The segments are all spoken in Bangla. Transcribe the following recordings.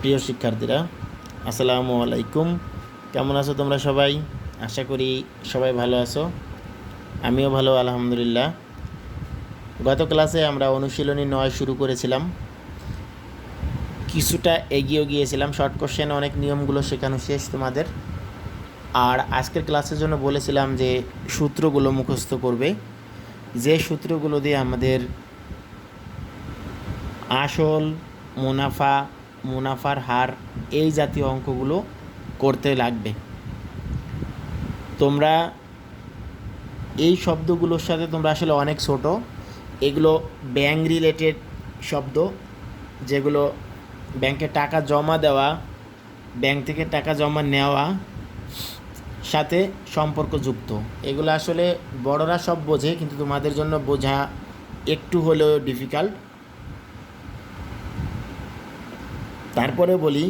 প্রিয় শিক্ষার্থীরা, আসসালামু আলাইকুম। কেমন আছো তোমরা সবাই? আশা করি সবাই ভালো আছো। আমিও ভালো, আলহামদুলিল্লাহ। গত ক্লাসে আমরা অনুশীলনী 9 শুরু করেছিলাম, কিছুটা এগিয়েও গিয়েছিলাম। শর্ট কোশ্চেনে অনেক নিয়মগুলো শেখানো শেষ তোমাদের। আর আজকের ক্লাসের জন্য বলেছিলাম যে সূত্রগুলো মুখস্থ করবে, যে সূত্রগুলো দিয়ে আমাদের আসল, মুনাফা, মুনাফার হার এই জাতীয় অঙ্কগুলো করতে লাগবে। তোমরা এই শব্দগুলোর সাথে তোমরা আসলে অনেক ছোট, এগুলো ব্যাংক রিলেটেড শব্দ, যেগুলো ব্যাংকে টাকা জমা দেওয়া, ব্যাংক থেকে টাকা জমা নেওয়া সাথে সম্পর্কযুক্ত। এগুলো আসলে বড়রা সব বোঝে, কিন্তু তোমাদের জন্য বোঝা একটু হলেও ডিফিকাল্ট। তারপরে বলি,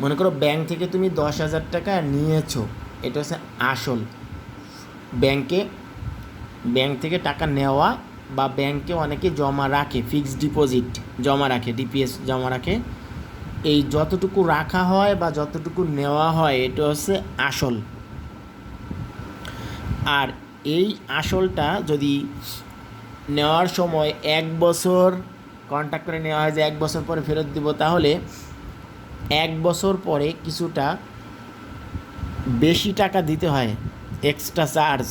মনে করো ব্যাংক থেকে তুমি 10,000 টাকা নিয়েছো, এটা হচ্ছে আসল। ব্যাংক থেকে টাকা নেওয়া বা ব্যাংকে অনেকে জমা রাখে, ফিক্সড ডিপোজিট জমা রাখে, ডিপিএস জমা রাখে। এই যতটুকু রাখা হয় বা যতটুকু নেওয়া হয় এটা হচ্ছে আসল। আর এই আসলটা যদি নেওয়ার সময় 1 বছর কন্ট্যাক্ট করে নেওয়া হয় যে 1 বছর পরে ফেরত দিব, তাহলে 1 বছর পরে কিছুটা বেশি টাকা দিতে হয়, এক্সট্রা চার্জ।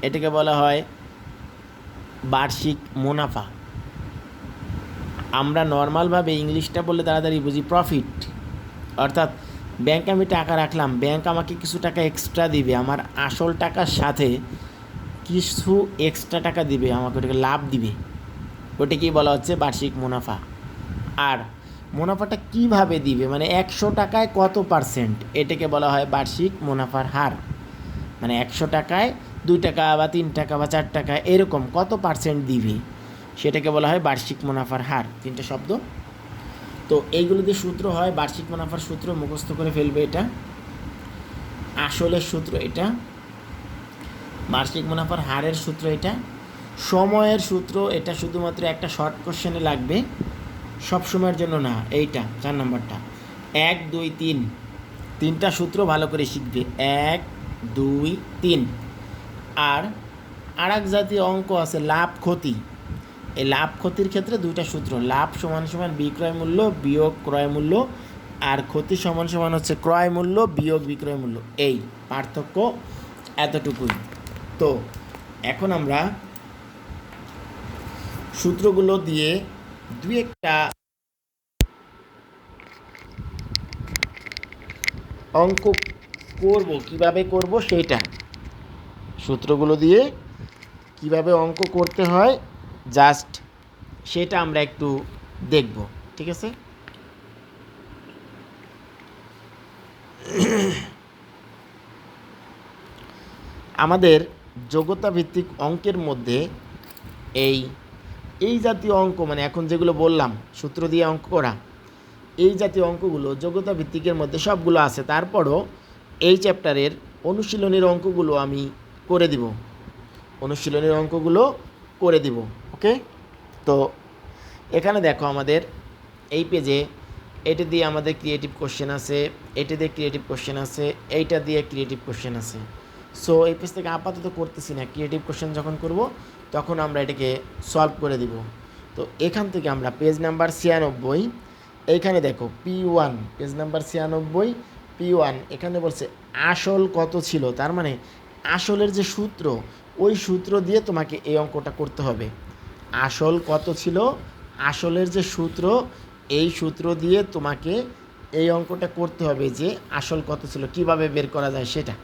এটাকে বলা হয় বার্ষিক মুনাফা। আমরা নর্মালভাবে ইংলিশটা বললে তাড়াতাড়ি বুঝি প্রফিট। অর্থাৎ ব্যাংকে আমি টাকা রাখলাম, ব্যাংক আমাকে কিছু টাকা এক্সট্রা দিবে, আমার আসল টাকার সাথে কিছু এক্সট্রা টাকা দিবে, আমাকে ওটাকে লাভ দিবে। ওটাকেই বলা হচ্ছে বার্ষিক মুনাফা। আর মুনাফাটা কিভাবে দিবে, মানে 100 টাকায় কত পার্সেন্ট, এটাকে বলা হয় বার্ষিক মুনাফার হার। মানে 100 টাকায় 2 টাকা বা 3 টাকা বা 4 টাকা এরকম কত পার্সেন্ট দিবে, সেটাকে বলা হয় বার্ষিক মুনাফার হার। 3টে শব্দ। তো এইগুলো দিয়ে সূত্র হয়। বার্ষিক মুনাফার সূত্র মুখস্থ করে ফেলবে। এটা আসলের সূত্র, এটা বার্ষিক মুনাফার হারের সূত্র, এটা সময়ের সূত্র। এটা শুধুমাত্র একটা শর্ট কোশ্চেনে লাগবে, সব সময়ের জন্য না। এইটা 4 নম্বরটা 1 2 3, 3টা সূত্র ভালো করে শিখবে। 1 2 3। আর এক জাতীয় অঙ্ক আছে লাভ ক্ষতি। এই লাভ ক্ষতির ক্ষেত্রে 2টা সূত্র, লাভ সমান সমান বিক্রয় মূল্য বিয়োগ ক্রয় মূল্য, আর ক্ষতি সমান সমান হচ্ছে ক্রয় মূল্য বিয়োগ বিক্রয় মূল্য। এই পার্থক্য এতটুকুই। তো এখন আমরা সূত্রগুলো দিয়ে 2-একটা অঙ্ক করব। কিভাবে করব সেইটা, সূত্রগুলো দিয়ে কিভাবে অঙ্ক করতে হয় জাস্ট সেটা আমরা একটু দেখব, ঠিক আছে? আমাদের যোগ্যতা ভিত্তিক অঙ্কের মধ্যে এই জাতীয় অঙ্ক, মানে এখন যেগুলো বললাম সূত্র দিয়ে অঙ্ক করা, এই জাতীয় অঙ্কগুলো যোগ্যতা ভিত্তিকের মধ্যে সবগুলো আছে। তারপরও এই চ্যাপ্টারের অনুশীলনীর অঙ্কগুলো আমি করে দিব, অনুশীলনীর অঙ্কগুলো করে দিব। ওকে? তো এখানে দেখো আমাদের এই পেজে এটা দিয়ে আমাদের ক্রিয়েটিভ কোশ্চেন আছে, এটা দিয়ে ক্রিয়েটিভ কোশ্চেন আছে, এইটা দিয়ে ক্রিয়েটিভ কোশ্চেন আছে। সো এই পেজ থেকে আপাতত করতেছি না, ক্রিয়েটিভ কোশ্চেন যখন করব তখন আমরা এটাকে সলভ করে দিব। তো এখান থেকে আমরা পেজ নাম্বার 96, এইখানে দেখো P1, পেজ নাম্বার 96 P1, এখানে বলছে আসল কত ছিল। তার মানে আসলের যে সূত্র, ওই সূত্র দিয়ে তোমাকে এই অঙ্কটা করতে হবে। আসল কত ছিল, আসলের যে সূত্র, এই সূত্র দিয়ে তোমাকে এই অঙ্কটা করতে হবে, যে আসল কত ছিল, কিভাবে বের করা যায় সেটা।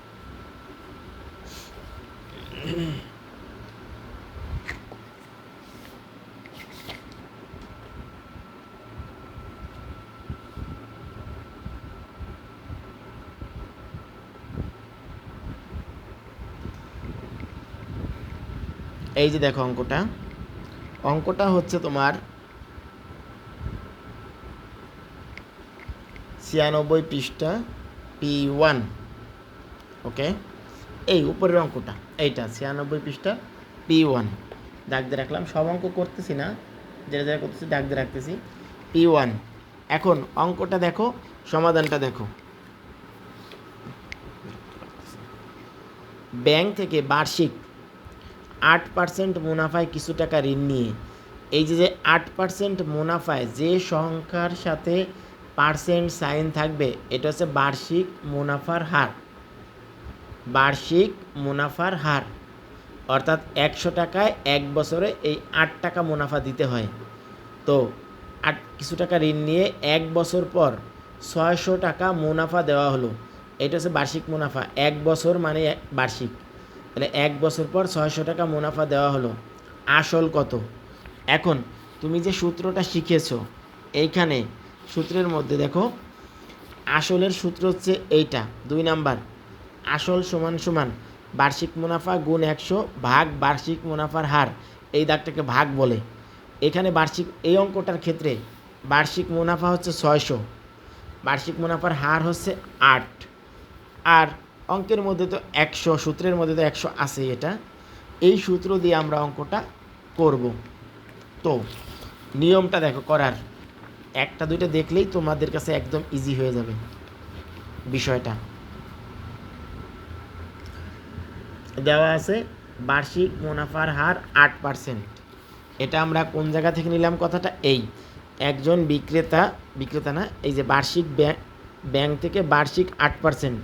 এই যে দেখো অঙ্কটা হচ্ছে তোমার 96 পৃষ্ঠা P1। ওকে? এই উপরের অঙ্কটা, এইটা 96 পৃষ্ঠা P1 দাগ দিয়ে রাখলাম। সব অঙ্ক করতেছি না, যেটা যেটা করতেছি দাগ দিয়ে রাখতেছি। P1 এখন অঙ্কটা দেখো, সমাধানটা দেখো। ব্যাংক থেকে বার্ষিক 8% মুনাফায় কিছু টাকা ঋণ নিয়ে, এই যে 8% মুনাফায় যে সংখ্যার সাথে পার্সেন্ট সাইন থাকবে এটা হচ্ছে বার্ষিক মুনাফার হার। বার্ষিক মুনাফার হার অর্থাৎ 100 টাকায় 1 বছরে এই 8 টাকা মুনাফা দিতে হয়। তো কিছু টাকা ঋণ নিয়ে 1 বছর পর 600 টাকা মুনাফা দেওয়া হলো। এটা হচ্ছে বার্ষিক মুনাফা, 1 বছর মানে বার্ষিক, তাহলে 1 বছর পর 600 টাকা মুনাফা দেওয়া হলো। আসল কত? এখন তুমি যে সূত্রটা শিখেছো এইখানে সূত্রের মধ্যে দেখো, আসলের সূত্র হচ্ছে এইটা 2 নাম্বার, আসল সমান সমান বার্ষিক মুনাফা গুণ 100 ভাগ বার্ষিক মুনাফার হার, এই দাগটাকে ভাগ বলে। এখানে বার্ষিক, এই অঙ্কটার ক্ষেত্রে বার্ষিক মুনাফা হচ্ছে 600, বার্ষিক মুনাফার হার হচ্ছে 8, আর অঙ্কের মধ্যে তো 100, সূত্রের মধ্যে তো 100 আছে। এটা এই সূত্র দিয়ে আমরা অঙ্কটা করব। তো নিয়মটা দেখো করার, একটা দুইটা দেখলেই তোমাদের কাছে একদম ইজি হয়ে যাবে বিষয়টা। দেওয়া আছে বার্ষিক মুনাফার হার 8%। এটা আমরা কোন জায়গা থেকে নিলাম কথাটা? এই একজন বিক্রেতা না, এই যে বার্ষিক ব্যাংক থেকে বার্ষিক 8%,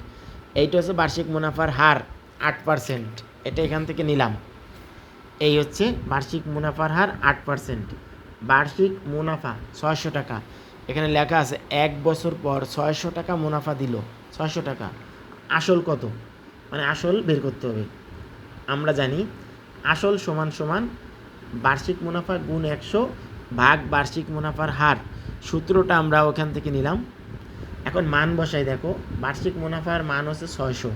এইটা হচ্ছে বার্ষিক মুনাফার হার 8%, এটা এখান থেকে নিলাম। এই হচ্ছে বার্ষিক মুনাফার হার 8%। বার্ষিক মুনাফা 600 টাকা, এখানে লেখা আছে 1 বছর পর 600 টাকা মুনাফা দিল। 600 টাকা আসল কত? মানে আসল বের করতে হবে। আমরা জানি আসল সমান সমান বার্ষিক মুনাফা গুণ 100 ভাগ বার্ষিক মুনাফার হার, সূত্রটা আমরা ওখান থেকে নিলাম। এখন মান বসাই, দেখো বার্ষিক মুনাফার মান হচ্ছে 600,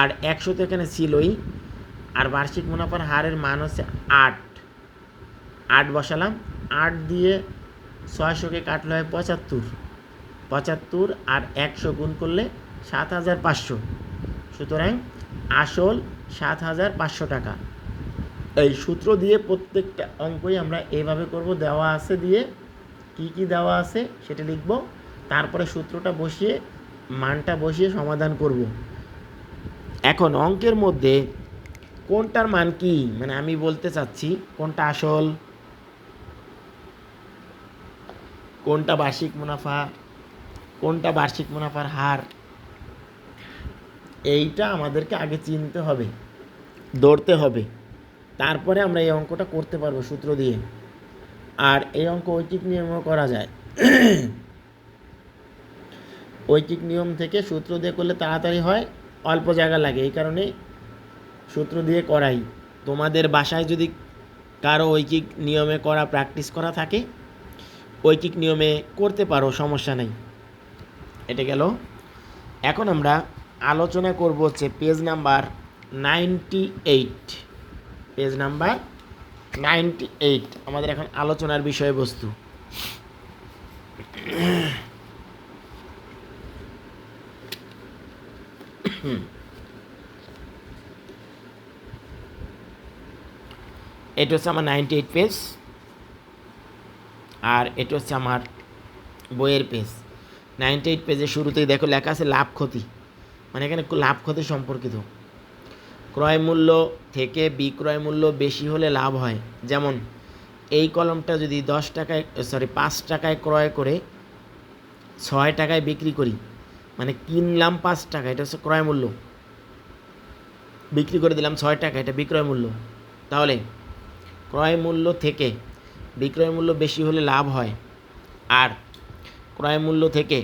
আর 100 তো এখানে ছিলই, আর বার্ষিক মুনাফার হারের মান হচ্ছে 8 বসালাম। 8 দিয়ে 600কে কাটলে হয় 75, আর 100 গুণ করলে 7500, সুতরাং আসল 7500 টাকা। এই সূত্র দিয়ে প্রত্যেকটা অঙ্কই আমরা এইভাবে করব, দেওয়া আছে দিয়ে কি দেওয়া আছে সেটা লিখব, তারপরে সূত্রটা বসিয়ে মানটা বসিয়ে সমাধান করব। এখন অঙ্কের মধ্যে কোনটার মান কি, মানে আমি বলতে চাচ্ছি কোনটা আসল, কোনটা বার্ষিক মুনাফা, কোনটা বার্ষিক মুনাফার হার, এইটা আমাদেরকে আগে চিনতে হবে, ধরতে হবে, তারপরে আমরা এই অঙ্কটা করতে পারবো সূত্র দিয়ে। আর এই অঙ্ক ঐকিক নিয়মেও করা যায়। ঐকিক নিয়ম থেকে সূত্র দিয়ে করলে তাড়াতাড়ি হয়, অল্প জায়গা লাগে, এই কারণে সূত্র দিয়ে করাই। তোমাদের বাসায় যদি কারো ঐকিক নিয়মে করা প্র্যাকটিস করা থাকে, ঐকিক নিয়মে করতে পারো, সমস্যা নেই। এটা গেল। এখন আমরা আলোচনা করব হচ্ছে পেজ নাম্বার 98। পেজ নাম্বার 98 আমাদের এখন আলোচনার বিষয়বস্তু। এটা হচ্ছে আমার 98 পেজ, আর এটা হচ্ছে আমার বইয়ের পেজ। 98 পেজের শুরুতেই দেখো লেখা আছে লাভ ক্ষতি, মানে এখানে লাভ ক্ষতি সম্পর্কিত। ক্রয় মূল্য থেকে বিক্রয় মূল্য বেশি হলে লাভ হয়। যেমন এই কলমটা যদি 5 টাকায় ক্রয় করে 6 টাকায় বিক্রি করি, মানে কিনলাম 5 টাকা, এটা হচ্ছে ক্রয় মূল্য, বিক্রি করে দিলাম 6 টাকা, এটা বিক্রয় মূল্য। তাহলে ক্রয় মূল্য থেকে বিক্রয় মূল্য বেশি হলে লাভ হয়, আর ক্রয় মূল্য থেকে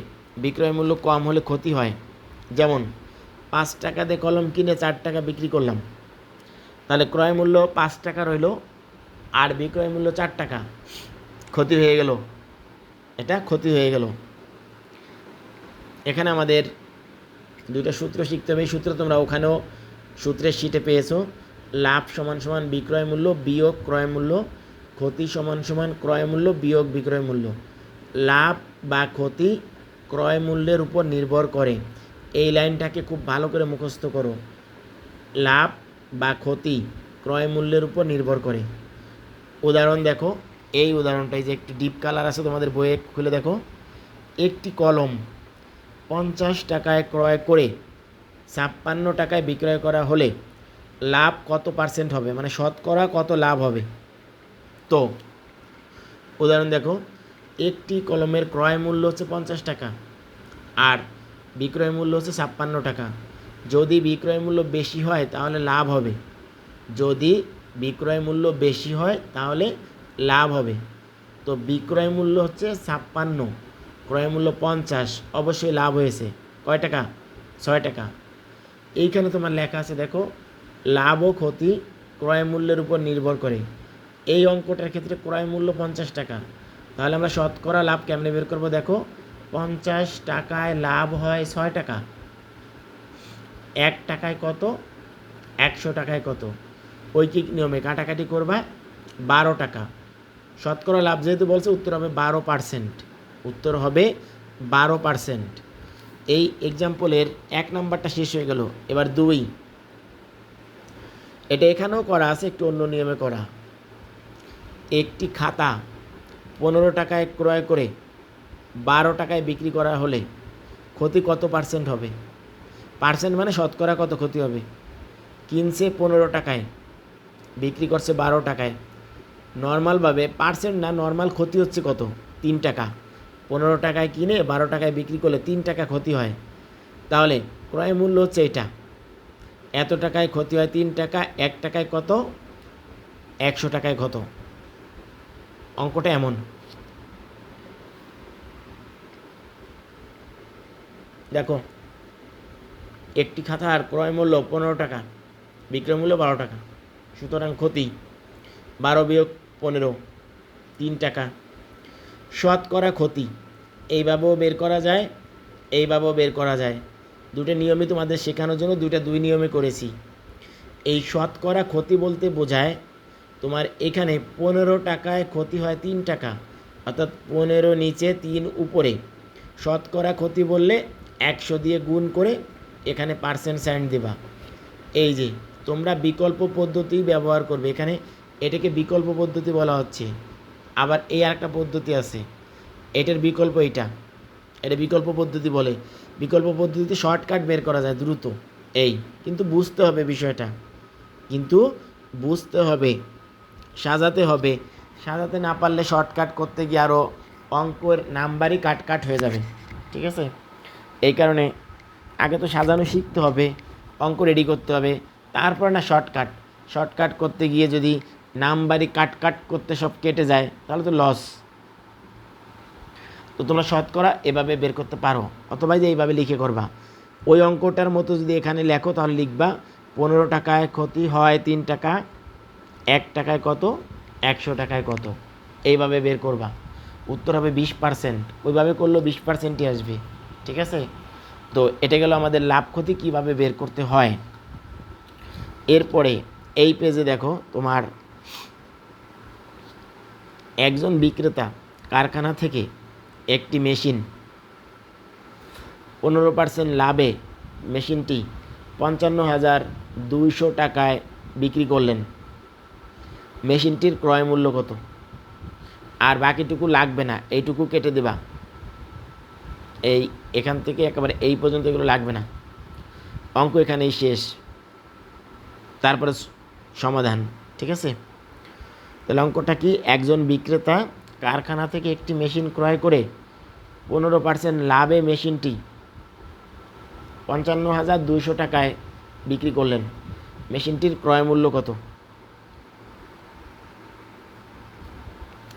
বিক্রয় মূল্য কম হলে ক্ষতি হয়। যেমন 5 টাকা দিয়ে কলম কিনে 4 টাকা বিক্রি করলাম, তাহলে ক্রয় মূল্য 5 টাকা রইল, আর বিক্রয় মূল্য 4 টাকা, ক্ষতি হয়ে গেল, এটা ক্ষতি হয়ে গেল। এখানে আমাদের দুইটা সূত্র শিখতে হবে। এই সূত্র তোমরা ওখানেও সূত্রের শীটে পেয়েছো। লাভ সমান সমান বিক্রয় মূল্য বিয়োগ ক্রয় মূল্য, ক্ষতি সমান সমান ক্রয় মূল্য বিয়োগ বিক্রয় মূল্য। লাভ বা ক্ষতি ক্রয় মূল্যের উপর নির্ভর করে। এই লাইনটাকে খুব ভালো করে মুখস্থ করো। লাভ বা ক্ষতি ক্রয় মূল্যের উপর নির্ভর করে। উদাহরণ দেখো, এই উদাহরণটাই যে একটু ডিপ কালার আছে তোমাদের বইয়ে খুলে দেখো। একটি কলম 50 টাকায় ক্রয় করে 56 টাকায় বিক্রয় করা হলে লাভ কত পার্সেন্ট হবে, মানে শতকরা কত লাভ হবে। তো উদাহরণ দেখো, একটি কলমের ক্রয় মূল্য হচ্ছে 50 টাকা আর বিক্রয় মূল্য হচ্ছে 56 টাকা। যদি বিক্রয় মূল্য বেশি হয় তাহলে লাভ হবে, যদি বিক্রয় মূল্য বেশি হয় তাহলে লাভ হবে। তো বিক্রয় মূল্য হচ্ছে 56, ক্রয় মূল্য 50, অবশ্যই লাভ হয়েছে। কয় টাকা? 6 টাকা। এইখানে তোমার লেখা আছে দেখো, লাভ ও ক্ষতি ক্রয় মূল্যের উপর নির্ভর করে। এই অঙ্কটার ক্ষেত্রে ক্রয় মূল্য 50 টাকা, তাহলে আমরা শতকরা লাভ কেমনে বের করবো দেখো, 50 টাকায় লাভ হয় 6 টাকা, 1 টাকায় কত, 100 টাকায় কত, ঐকিক নিয়মে কাটাকাটি করবা, 12 টাকা। শতকরা লাভ যেহেতু বলছে, উত্তর হবে 12%, উত্তর হবে 12%। এই এক্সাম্পলের 1 নাম্বারটা শেষ হয়ে গেল। এবার 2, এটা এখানেও করা আছে, একটু অন্য নিয়মে করা। একটি খাতা 15 টাকায় ক্রয় করে 12 টাকায় বিক্রি করা হলে ক্ষতি কত পার্সেন্ট হবে? পার্সেন্ট মানে শতকরা কত ক্ষতি হবে। কিনছে 15 টাকায়, বিক্রি করছে 12 টাকায়। নর্মালভাবে পার্সেন্ট না, নর্মাল ক্ষতি হচ্ছে কত? 3 টাকা। 15 টাকায় কিনে 12 টাকায় বিক্রি করলে 3 টাকা ক্ষতি হয়। তাহলে ক্রয় মূল্য হচ্ছে এটা, এত টাকায় ক্ষতি হয় 3 টাকা, 1 টাকায় কত, 100 টাকায় কত। অঙ্কটা এমন। দেখো, একটি খাতার ক্রয় মূল্য 15 টাকা, বিক্রয় মূল্য 12 টাকা, সুতরাং ক্ষতি 12 বিয়োগ 15, 3 টাকা। শতকরা ক্ষতি এইভাবেও বের করা যায়, এইভাবেও বের করা যায়। দুটো নিয়মই তোমাদের শেখানোর জন্য দুই নিয়মে করেছি। এই শতকরা ক্ষতি বলতে বোঝায় তোমার এখানে 15 টাকায় ক্ষতি হয় 3 টাকা, অর্থাৎ 15 নিচে 3 উপরে। শতকরা ক্ষতি বললে 100 দিয়ে গুণ করে এখানে পার্সেন্ট সাইন দেবা। এই যে তোমরা বিকল্প পদ্ধতি ব্যবহার করবে, এখানে এটাকে বিকল্প পদ্ধতি বলা হচ্ছে। আবার এই আরেকটা পদ্ধতি আছে, এটার বিকল্প এটা বিকল্প পদ্ধতি বলে। বিকল্প পদ্ধতিতে শর্টকাট বের করা যায় দ্রুত। এই কিন্তু বুঝতে হবে বিষয়টা, কিন্তু বুঝতে হবে, সাজাতে হবে। সাজাতে না পারলে শর্টকাট করতে গিয়ে আরও অঙ্কের নাম্বারই কাট হয়ে যাবে। ঠিক আছে, এই কারণে আগে তো সাজানো শিখতে হবে, অঙ্ক রেডি করতে হবে, তারপর না শর্টকাট করতে গিয়ে যদি নাম্বারই কাট করতে সব কেটে যায় তাহলে তো লস। তো তোমরা শতকরা এভাবে বের করতে পারো, অথবা যে এইভাবে লিখে করবা। ওই অঙ্কটার মতো যদি এখানে লেখো তাহলে লিখবা 15 টাকায় ক্ষতি হয় 3 টাকা, 1 টাকায় কত, 100 টাকায় কত, এইভাবে বের করবা। উত্তর হবে 20%। ওইভাবে করলেও 20%ই আসবে। ঠিক আছে, তো এটা গেল আমাদের লাভ ক্ষতি কীভাবে বের করতে হয়। এরপরে এই পেজে দেখো, তোমার একজন বিক্রেতা কারখানা থেকে একটি মেশিন 15% লাভে মেশিনটি 55,200 টাকায় বিক্রি করলেন। মেশিনটির ক্রয় মূল্য কত? আর বাকিটুকু লাগবে না, এইটুকু কেটে দেবা। এখান থেকে একেবারে এই পর্যন্ত এগুলো লাগবে না। অঙ্ক এখানেই শেষ, তারপরে সমাধান। ঠিক আছে, তাহলে অঙ্কটা কি? একজন বিক্রেতা কারখানা থেকে একটি মেশিন ক্রয় করে 15% লাভে মেশিনটি 55,200 টাকায় বিক্রি করলেন। মেশিনটির ক্রয় মূল্য কত?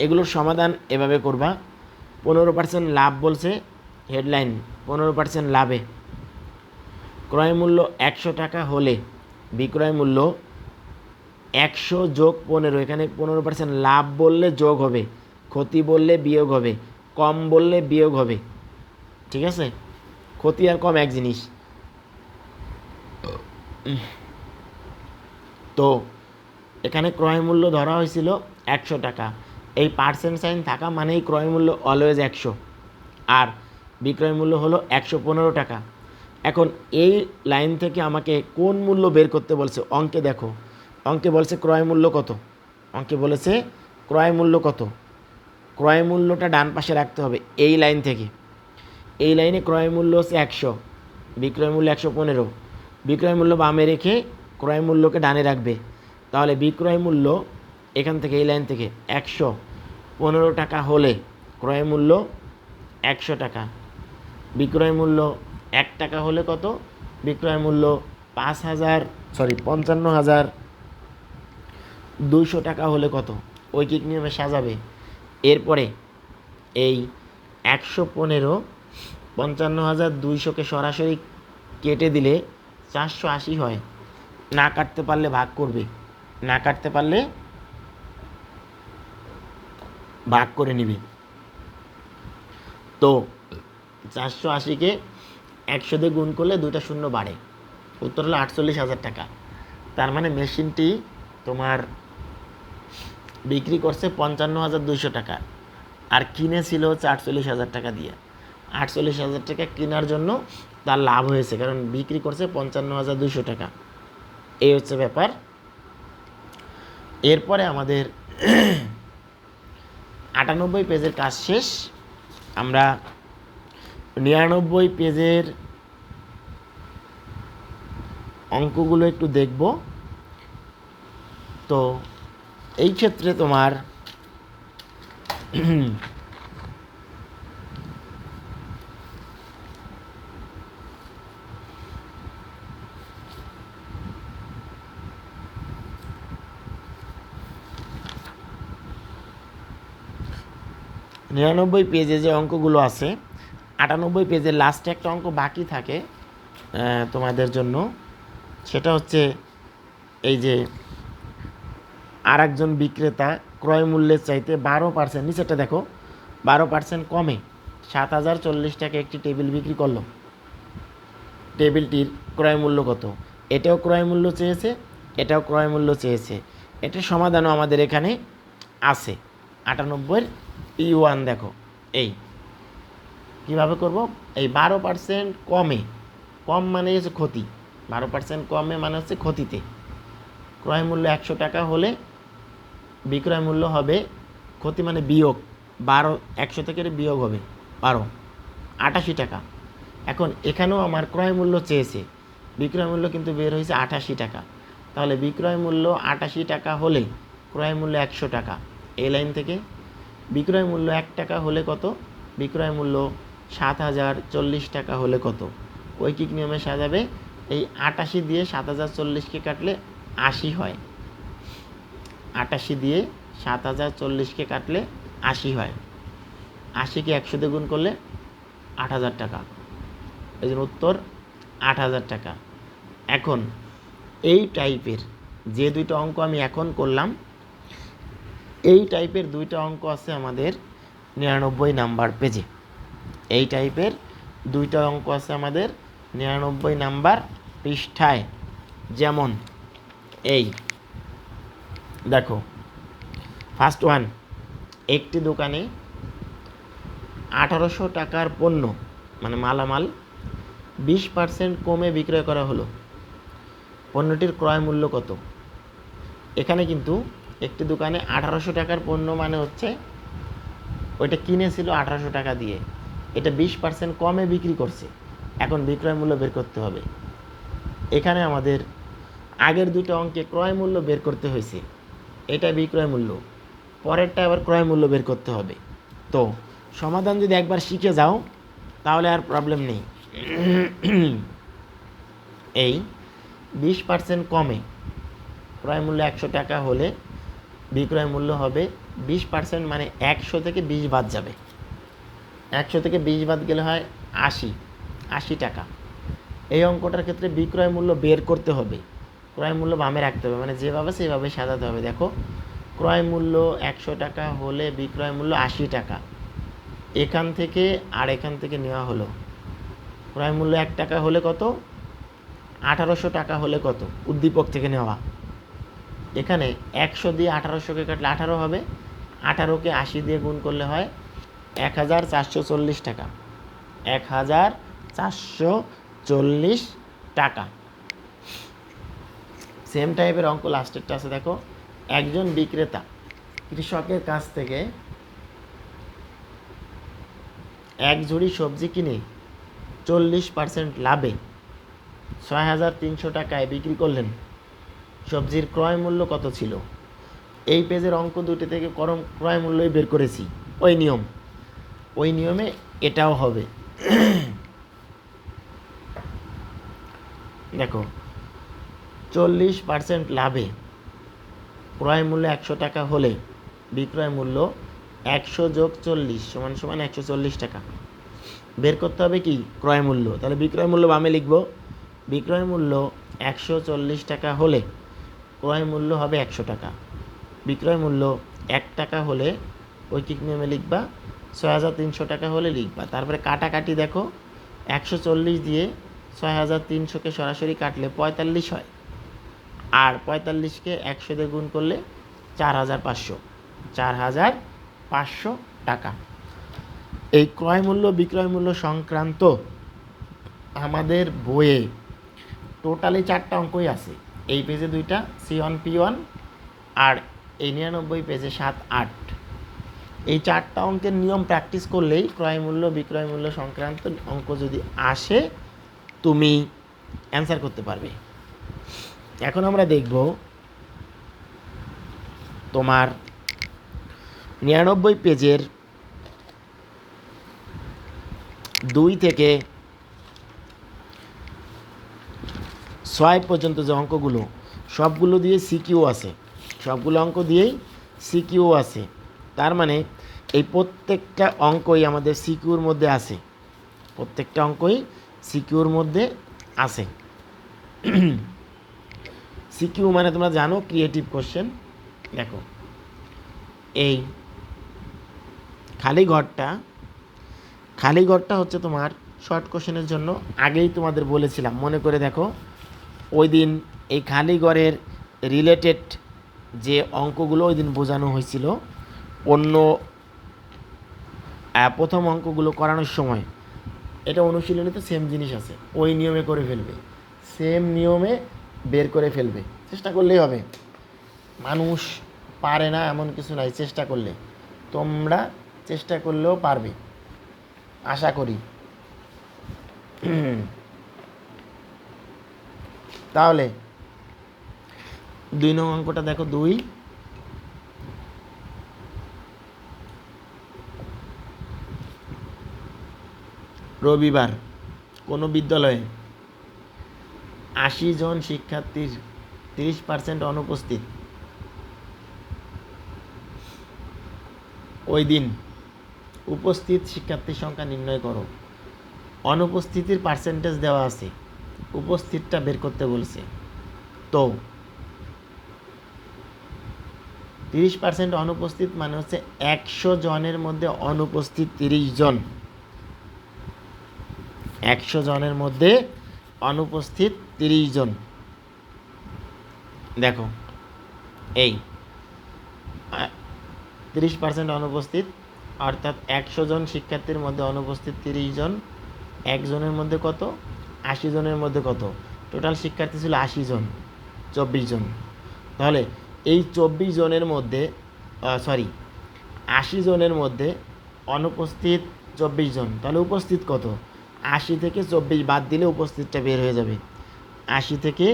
এগুলোর সমাধান এভাবে করবা। 15% লাভ বলছে, হেডলাইন 15% লাভে ক্রয় মূল্য 100 টাকা হলে বিক্রয় মূল্য 100 যোগ 15, এখানে 15% লাভ বললে যোগ হবে, ক্ষতি বললে বিয়োগ হবে, কম বললে বিয়োগ হবে। ঠিক আছে, ক্ষতি আর কম এক জিনিস। তো এখানে ক্রয় মূল্য ধরা হয়েছিল 100 টাকা। এই পার্সেন্ট সাইন থাকা মানেই ক্রয় মূল্য অলওয়েজ 100, আর বিক্রয় মূল্য হলো 115 টাকা। এখন এই লাইন থেকে আমাকে কোন মূল্য বের করতে বলছে? অঙ্কে দেখো, অঙ্কে বলছে ক্রয় মূল্য কত, অঙ্কে বলেছে ক্রয় মূল্য কত। ক্রয় মূল্যটা ডান পাশে রাখতে হবে এই লাইন থেকে। এই লাইনে ক্রয় মূল্য হচ্ছে 100, বিক্রয় মূল্য 115, বিক্রয় মূল্য বামে রেখে ক্রয় মূল্যকে ডানে রাখবে। তাহলে বিক্রয় মূল্য এখান থেকে এই লাইন থেকে 115 টাকা হলে ক্রয় মূল্য 100 টাকা, বিক্রয় মূল্য 1 টাকা হলে কত, বিক্রয় মূল্য 55,200 টাকা হলে কত, ঐকিক নিয়মে সাজাবে। এরপরে এই 115 55,200কে সরাসরি কেটে দিলে 480 হয়। না কাটতে পারলে ভাগ করবে, না কাটতে পারলে ভাগ করে নিবে। তো 480কে 100 দিয়ে গুণ করলে 2টা শূন্য বাড়ে, উত্তর হলো 48,000 টাকা। তার মানে মেশিনটি তোমার বিক্রি করছে 55,200 টাকা, আর কিনেছিল হচ্ছে 48,000 টাকা দিয়ে। 48,000 টাকা কেনার জন্য তার লাভ হয়েছে, কারণ বিক্রি করছে 55,200 টাকা। এই হচ্ছে ব্যাপার। এরপরে আমাদের 98 পেজের কাজ শেষ। আমরা 99 পেজের অঙ্কগুলো একটু দেখব। তো এই ক্ষেত্রে তোমার 99 পেজে যে অঙ্কগুলো আছে, 98 পেজের লাস্টে একটা অঙ্ক বাকি থাকে তোমাদের জন্য। সেটা হচ্ছে এই যে আর একজন বিক্রেতা ক্রয় মূল্যের চাইতে 12%, নিচেরটা দেখো, 12% কমে 7,040 টাকা একটি টেবিল বিক্রি করলো। টেবিলটির ক্রয় মূল্য কত? এটাও ক্রয় মূল্য চেয়েছে, এটাও ক্রয় মূল্য চেয়েছে। এটার সমাধানও আমাদের এখানে আছে। 98 E1 দেখো, এই কীভাবে করব, এই 12% কমে, কম মানে হচ্ছে ক্ষতি, 12% কমে মানে হচ্ছে ক্ষতিতে। ক্রয় মূল্য 100 টাকা হলে বিক্রয় মূল্য হবে, ক্ষতি মানে বিয়োগ, 100 থেকে বিয়োগ হবে 88 টাকা। এখন এখানেও আমার ক্রয় মূল্য চেয়েছে, বিক্রয় মূল্য কিন্তু বের হয়েছে 88 টাকা। তাহলে বিক্রয় মূল্য 88 টাকা হলে ক্রয় মূল্য 100 টাকা। এই লাইন থেকে বিক্রয় মূল্য 1 টাকা হলে কত, বিক্রয় মূল্য 7,040 টাকা হলে কত, ঐকিক নিয়মে সাজাবে। এই 88 দিয়ে 7,040কে কাটলে 80 হয়, 88 দিয়ে 7,040কে কাটলে 80 হয়। 80কে 100 দিয়ে গুণ করলে 8,000 টাকা, এই জন্য উত্তর 8,000 টাকা। এখন এই টাইপের যে দুইটা অঙ্ক আমি এখন করলাম, এই টাইপের দুইটা অঙ্ক আছে আমাদের 99 নাম্বার পেজে। এই টাইপের দুইটা অঙ্ক আছে আমাদের 99 নাম্বার পৃষ্ঠায়। যেমন এই দেখো, ফার্স্ট ওয়ান, একটি দোকানে 1800 টাকার পণ্য মানে মালামাল 20% কমে বিক্রয় করা হলো, পণ্যটির ক্রয় মূল্য কত? এখানে কিন্তু একটি দোকানে 1800 টাকার পণ্য মানে হচ্ছে ওইটা কিনেছিল 1800 টাকা দিয়ে, এটা 20% কমে বিক্রি করছে, এখন বিক্রয় মূল্য বের করতে হবে। এখানে আমাদের আগের দুটো অঙ্কে ক্রয় মূল্য বের করতে হয়েছে, এটা বিক্রয় মূল্য, পরেরটা আবার ক্রয় মূল্য বের করতে হবে। তো সমাধান যদি একবার শিখে যাও তাহলে আর প্রবলেম নেই। এই 20% কমে ক্রয় মূল্য 100 টাকা হলে বিক্রয় মূল্য হবে 20%, মানে 100 থেকে 20 বাদ যাবে, 100 থেকে 20 বাদ গেলে হয় 80 টাকা। এই অঙ্কটার ক্ষেত্রে বিক্রয় মূল্য বের করতে হবে, ক্রয় মূল্য বামে রাখতে হবে, মানে যেভাবে সেভাবে সাজাতে হবে। দেখো, ক্রয় মূল্য 100 টাকা হলে বিক্রয় মূল্য 80 টাকা, এখান থেকে আর এখান থেকে নেওয়া হলো। ক্রয় মূল্য 1 টাকা হলে কত, 1800 টাকা হলে কত, উদ্দীপক থেকে নেওয়া। এখানে 100 দিয়ে 1800কে কাটলে 18 হবে, 18কে 80 দিয়ে গুণ করলে হয় 1440 টাকা, 1440 টাকা। সেম টাইপের অঙ্ক লাস্টেরটা আছে, দেখো, একজন বিক্রেতা কৃষকের কাছ থেকে এক ঝুড়ি সবজি কিনে 40% লাভে 6,300 টাকায় বিক্রি করলেন। সবজির ক্রয় মূল্য কত ছিল? এই পেজের অঙ্ক দুটি থেকে ক্রয় মূল্যই বের করেছি। ওই নিয়মে এটাও হবে। দেখো 40% লাভে ক্রয় মূল্য 100 টাকা হলে বিক্রয় মূল্য 100 যোগ 40 সমান সমান 140 টাকা। বের করতে হবে কি ক্রয় মূল্য। তাহলে বিক্রয় মূল্য বামে লিখব। বিক্রয় মূল্য 140 টাকা হলে ক্রয় মূল্য হবে 100 টাকা। বিক্রয় মূল্য 1 টাকা হলে ঐকিক নিয়মে লিখবা, 6,300 টাকা হলে লিখবা। তারপরে কাটাকাটি দেখো, 140 দিয়ে 6,300কে সরাসরি কাটলে 45 হয়, আর 45কে 100 দিয়ে গুণ করলে 4,500 টাকা। এই ক্রয় মূল্য বিক্রয় মূল্য সংক্রান্ত আমাদের বইয়ে টোটালি 4টা অঙ্কই আছে। এই পেজে 2টা C1 P1 আর এই 99 পেজে 7, 8। এই 4টা অঙ্কের নিয়ম প্র্যাকটিস করলেই ক্রয় মূল্য বিক্রয় মূল্য সংক্রান্ত অঙ্ক যদি আসে তুমি অ্যান্সার করতে পারবে। এখন আমরা দেখব তোমার 99 পেজের 2 থেকে 6 পর্যন্ত যে অঙ্কগুলো সবগুলো দিয়ে সিকিউ আছে, সবগুলো অঙ্ক দিয়েই সিকিউ আছে। তার মানে এই প্রত্যেকটা অঙ্কই আমাদের সিকিউর মধ্যে আছে, প্রত্যেকটা অঙ্কই সিকিউর মধ্যে আছে। সিকিউ মানে তোমরা জানো ক্রিয়েটিভ কোশ্চেন। দেখো এই খালি ঘরটা হচ্ছে তোমার শর্ট কোশ্চেনের জন্য। আগেই তোমাদের বলেছিলাম, মনে করে দেখো, ওই দিন এই খালি ঘরের রিলেটেড যে অঙ্কগুলো ওই দিন বোঝানো হয়েছিল, অন্য প্রথম অঙ্কগুলো করানোর সময় এটা অনুশীলনীতে সেম জিনিস আছে, ওই নিয়মে করে ফেলবে, সেম নিয়মে বের করে ফেলবে। চেষ্টা করলেই হবে, মানুষ পারে না এমন কিছু নাই, চেষ্টা করলে তোমরা চেষ্টা করলেও পারবে আশা করি। তাহলে 2 নং অঙ্কটা দেখো। 2, রবিবার কোনো বিদ্যালয়ে 80 জন শিক্ষার্থীর 30% অনুপস্থিত। ওই দিন উপস্থিত শিক্ষার্থীর সংখ্যা নির্ণয় করো। অনুপস্থিতির পার্সেন্টেজ দেওয়া আছে, উপস্থিতটা বের করতে বলছে। তো 30% অনুপস্থিত মানে হচ্ছে 100 জনের মধ্যে অনুপস্থিত 30 জন। 100 জনের মধ্যে অনুপস্থিত 30 জন। দেখো এই 30% অনুপস্থিত, অর্থাৎ 100 জন শিক্ষার্থীর মধ্যে অনুপস্থিত 30 জন। 1 জনের মধ্যে কত? 80 জনের মধ্যে কত? টোটাল শিক্ষার্থী ছিল 80 জন, 24 জন। তাহলে এই 24 জনের মধ্যে 80 জনের মধ্যে অনুপস্থিত 24 জন। তাহলে উপস্থিত কত? 80 থেকে 24 বাদ দিলে উপস্থিতটা বের হয়ে যাবে। 80 থেকে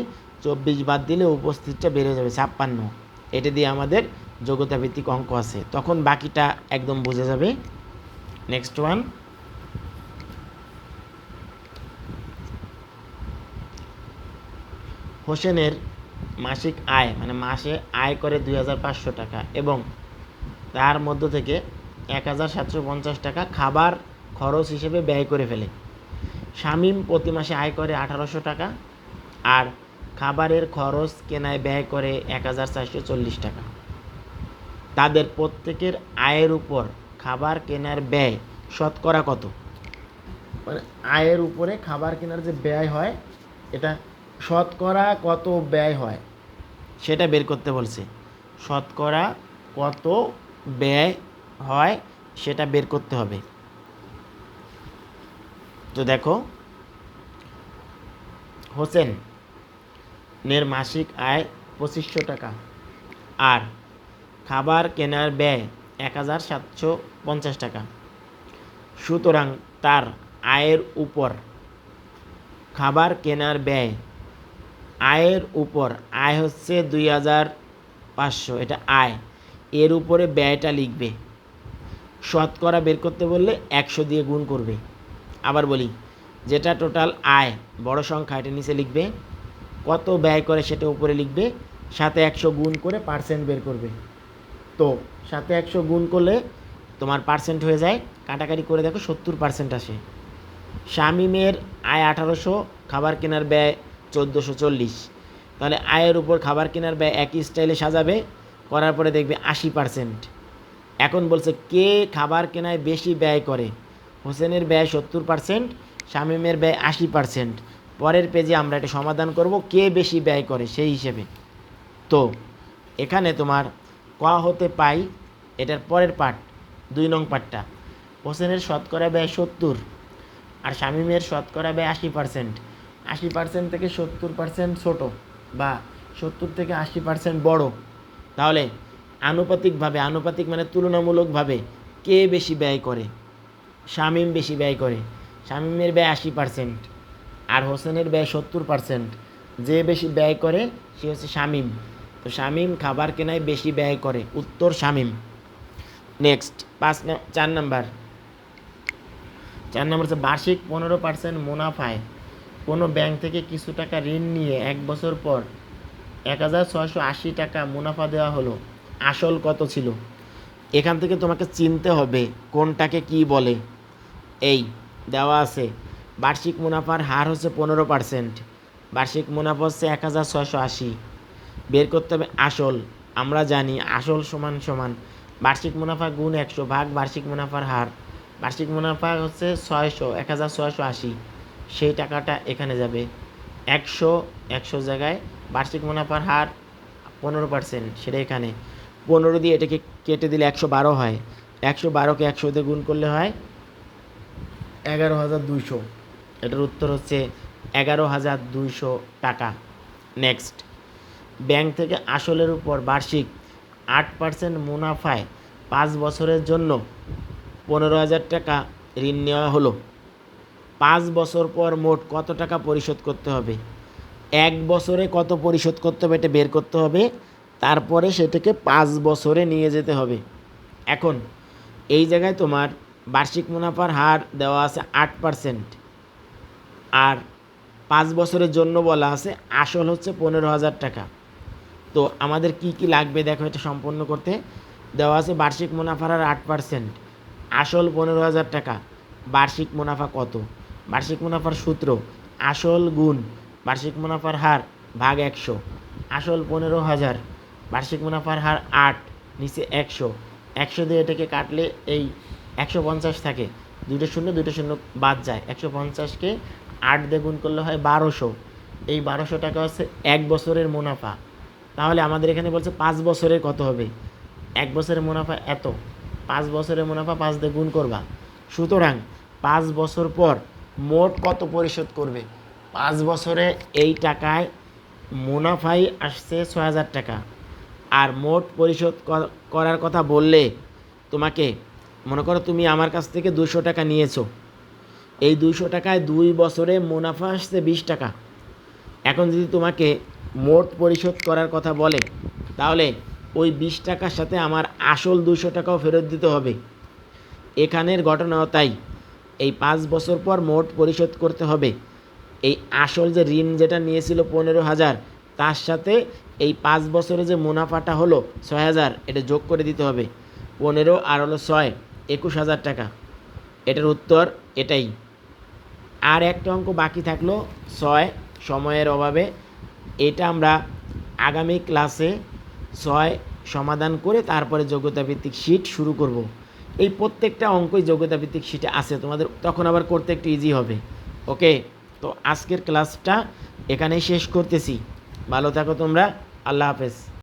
24 বাদ দিলে উপস্থিতটা বের হয়ে যাবে 56। এটা দিয়ে আমাদের যোগ্যতা ভিত্তিক অঙ্ক আছে, তখন বাকিটা একদম বোঝা যাবে। নেক্সট ওয়ান, হোসেনের মাসিক আয় মানে মাসে আয় করে 2,500 টাকা এবং তার মধ্য থেকে 1,750 টাকা খাবার খরচ হিসেবে ব্যয় করে ফেলে। শামীম প্রতি মাসে আয় করে 1,800 টাকা আর খাবারের খরচ কেনায় ব্যয় করে 1,440 টাকা। তাদের প্রত্যেকের আয়ের উপর খাবার কেনার ব্যয় শতকরা কত? মানে আয়ের উপরে খাবার কেনার যে ব্যয় হয় এটা শতকরা কত ব্যয় হয় সেটা বের করতে বলছে। শতকরা কত ব্যয় হয় সেটা বের করতে হবে। তো দেখো, হোসেনের মাসিক আয় 2,500 টাকা আর খাবার কেনার ব্যয় 1,750 টাকা। সুতরাং তার আয়ের উপর খাবার কেনার ব্যয়, আয়ের উপর আয় হচ্ছে 2500, এটা আয়, এর উপরে ব্যয়টা লিখবে। শতকরা বের করতে বললে 100 দিয়ে গুণ করবে। আবার বলি, যেটা টোটাল আয় বড় সংখ্যা এটা নিচে লিখবে, কত ব্যয় করে সেটা উপরে লিখবে, সাথে 100 গুণ করে পার্সেন্ট বের করবে। তো সাথে 100 গুণ করলে তোমার পার্সেন্ট হয়ে যায়, কাটাকাটি করে দেখো 70% আসে। শামীমের আয় 1800, খাবার কেনার ব্যয় 1440। তাহলে আয়ের উপর খাবার কেনার ব্যয় একই স্টাইলে সাজাবে, করার পরে দেখবে 80%। এখন বলছে কে খাবার কেনায় বেশি ব্যয় করে। হোসেনের ব্যয় 70%, শামীমের ব্যয় 80%। পরের পেজে আমরা এটা সমাধান করব কে বেশি ব্যয় করে সেই হিসেবে। তো এখানে তোমার ক হতে পাই, এটার পরের পার্ট 2 নং পার্টটা, হোসেনের শতকরা ব্যয় 70 আর শামীমের শতকরা ব্যয় 80%। 80% থেকে 70% ছোট, বা 70 থেকে 80% বড়। তাহলে আনুপাতিকভাবে, আনুপাতিক মানে তুলনামূলকভাবে কে বেশি ব্যয় করে, শামীম বেশি ব্যয় করে। শামীমের ব্যয় 80% আর হোসেনের ব্যয় 70%। যে বেশি ব্যয় করে সে হচ্ছে শামীম। তো শামীম খাবার কেনায় বেশি ব্যয় করে, উত্তর শামীম। নেক্সট 4 নাম্বার হচ্ছে বার্ষিক 15% মুনাফায় কোনো ব্যাংক থেকে কিছু টাকা ঋণ নিয়ে 1 বছর পর 1680 টাকা মুনাফা দেওয়া হলো, আসল কত ছিল। এখান থেকে তোমাকে চিনতে হবে কোনটাকে কি বলে। এই দেওয়া আছে বার্ষিক মুনাফার হার হচ্ছে 15%, বার্ষিক মুনাফা হচ্ছে 1680। বের করতে হবে আসল। আমরা জানি আসল সমান সমান বার্ষিক মুনাফা গুণ 100 ভাগ বার্ষিক মুনাফার হার। বার্ষিক মুনাফা হচ্ছে 600, 1680, সেই টাকাটা এখানে যাবে। 100 জায়গায় বার্ষিক মুনাফার হার 15%, সেটা এখানে 15 দিয়ে এটাকে কেটে দিলে 112 হয়। 112কে 100 দিয়ে গুণ করলে হয় 11200। এটার উত্তর হচ্ছে 11200 টাকা। নেক্সট, ব্যাংক থেকে আসলের উপর বার্ষিক 8% মুনাফায় 5 বছরের জন্য 15,000 টাকা ঋণ নেওয়া হলো। 5 বছর পর মোট কত টাকা পরিশোধ করতে হবে। 1 বছরে কত পরিশোধ করতে হবে এটা বের করতে হবে, তারপরে সেটাকে 5 বছরে নিয়ে যেতে হবে। এখন এই জায়গায় তোমার বার্ষিক মুনাফার হার দেওয়া আছে 8%, আর 5 বছরের জন্য বলা আছে আসল হচ্ছে 15,000 টাকা। তো আমাদের কি কি লাগবে দেখো এটা সম্পন্ন করতে। দেওয়া আছে বার্ষিক মুনাফার হার 8%, আসল 15,000 টাকা, বার্ষিক মুনাফা কত। বার্ষিক মুনাফার সূত্র আসল গুণ বার্ষিক মুনাফার হার ভাগ 100। আসল 15,000, বার্ষিক মুনাফার হার 8, নিচে 100 দিয়ে এটাকে কাটলে এই 150 থাকে, 2টা শূন্য বাদ যায়। 150কে 8 দিয়ে গুণ করলে হয় 1200। এই 1200 টাকা হচ্ছে 1 বছরের মুনাফা। তাহলে আমাদের এখানে বলছে 5 বছরের কত হবে। 1 বছরের মুনাফা এত, 5 বছরের মুনাফা 5 দিয়ে গুণ করবা। সুতরাং 5 বছর পর মোট কত পরিশোধ করবে। 5 বছরে এই টাকায় মুনাফাই আসছে 6000 টাকা, আর মোট পরিশোধ করার কথা বললে তোমাকে, মনে করো তুমি আমার কাছ থেকে 200 টাকা নিয়েছো, এই 200 টাকায় 2 বছরে মুনাফা আসছে 20 টাকা। এখন যদি তোমাকে মোট পরিশোধ করার কথা বলে, তাহলে ওই 20 টাকার সাথে আমার আসল 200 টাকাও ফেরত দিতে হবে। এখানের ঘটনাও তাই, এই 5 বছর পর মোট পরিশোধ করতে হবে। এই আসল যে ঋণ যেটা নিয়েছিল 15,000, তার সাথে এই 5 বছরে যে মুনাফাটা হলো 6,000, এটা যোগ করে দিতে হবে। 15 আর হলো 6, 21,000 টাকা। এটার উত্তর এটাই। আর একটা অঙ্ক বাকি থাকলো 6, সময়ের অভাবে এটা আমরা আগামী ক্লাসে 6 সমাধান করে তারপরে যোগ্যতা ভিত্তিক শীট শুরু করব। এই প্রত্যেকটা অঙ্কই যোগ্যতা ভিত্তিক শীটে আছে, তোমাদের তখন আবার করতে একটু ইজি হবে। ওকে, তো আজকের ক্লাসটা এখানেই শেষ করতেছি। ভালো থাকো তোমরা, আল্লাহ হাফেজ।